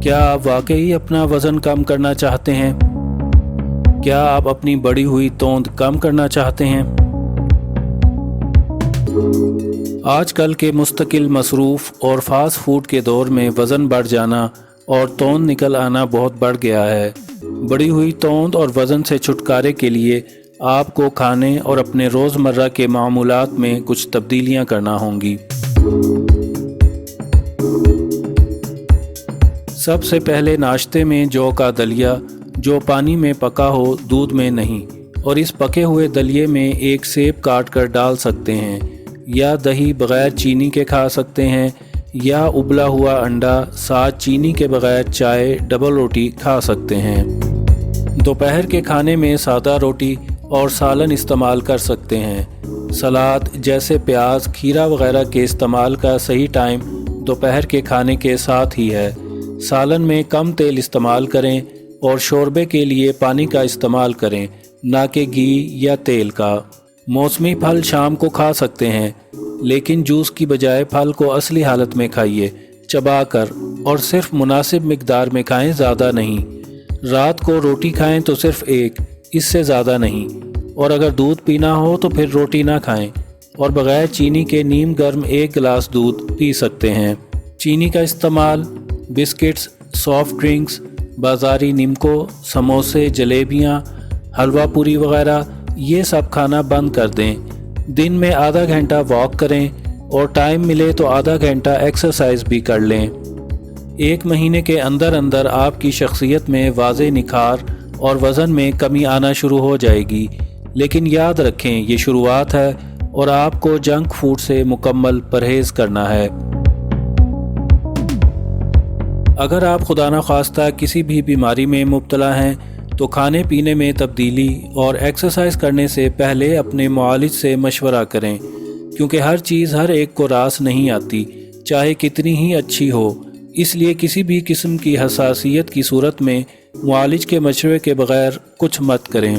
کیا آپ واقعی اپنا وزن کم کرنا چاہتے ہیں؟ کیا آپ اپنی بڑھی ہوئی توند کم کرنا چاہتے ہیں؟ آج کل کے مستقل مصروف اور فاسٹ فوڈ کے دور میں وزن بڑھ جانا اور توند نکل آنا بہت بڑھ گیا ہے۔ بڑھی ہوئی توند اور وزن سے چھٹکارے کے لیے آپ کو کھانے اور اپنے روزمرہ کے معمولات میں کچھ تبدیلیاں کرنا ہوں گی۔ سب سے پہلے ناشتے میں جو کا دلیا جو پانی میں پکا ہو، دودھ میں نہیں، اور اس پکے ہوئے دلیے میں ایک سیب کاٹ کر ڈال سکتے ہیں، یا دہی بغیر چینی کے کھا سکتے ہیں، یا ابلا ہوا انڈا ساتھ چینی کے بغیر چائے ڈبل روٹی کھا سکتے ہیں۔ دوپہر کے کھانے میں سادہ روٹی اور سالن استعمال کر سکتے ہیں۔ سلاد جیسے پیاز، کھیرا وغیرہ کے استعمال کا صحیح ٹائم دوپہر کے کھانے کے ساتھ ہی ہے۔ سالن میں کم تیل استعمال کریں اور شوربے کے لیے پانی کا استعمال کریں، نہ کہ گھی یا تیل کا۔ موسمی پھل شام کو کھا سکتے ہیں، لیکن جوس کی بجائے پھل کو اصلی حالت میں کھائیے، چبا کر، اور صرف مناسب مقدار میں کھائیں، زیادہ نہیں۔ رات کو روٹی کھائیں تو صرف ایک، اس سے زیادہ نہیں، اور اگر دودھ پینا ہو تو پھر روٹی نہ کھائیں، اور بغیر چینی کے نیم گرم ایک گلاس دودھ پی سکتے ہیں۔ چینی کا استعمال بسکٹس، سافٹ ڈرنکس، بازاری نمکو، سموسے، جلیبیاں، حلوہ پوری وغیرہ، یہ سب کھانا بند کر دیں۔ دن میں آدھا گھنٹہ واک کریں اور ٹائم ملے تو آدھا گھنٹہ ایکسرسائز بھی کر لیں۔ ایک مہینے کے اندر اندر آپ کی شخصیت میں واضح نکھار اور وزن میں کمی آنا شروع ہو جائے گی، لیکن یاد رکھیں یہ شروعات ہے اور آپ کو جنک فوڈ سے مکمل پرہیز کرنا ہے۔ اگر آپ خدا نخواستہ کسی بھی بیماری میں مبتلا ہیں تو کھانے پینے میں تبدیلی اور ایکسرسائز کرنے سے پہلے اپنے معالج سے مشورہ کریں، کیونکہ ہر چیز ہر ایک کو راس نہیں آتی، چاہے کتنی ہی اچھی ہو۔ اس لیے کسی بھی قسم کی حساسیت کی صورت میں معالج کے مشورے کے بغیر کچھ مت کریں۔